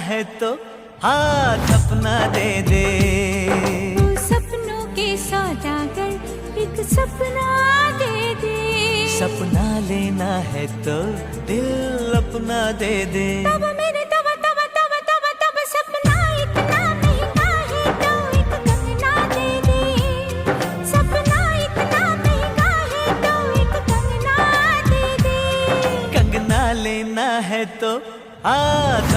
है तो हाथ अपना दे दे। तू सपनों के सौदागर एक सपना दे दे। सपना लेना है तो दिल अपना दे दे। तब मेरे तब तब तब तब तब सपना इतना महंगा है तो एक कंगना दे दे। सपना इतना महंगा है तो एक कंगना दे दे। कंगना लेना है तो हाथ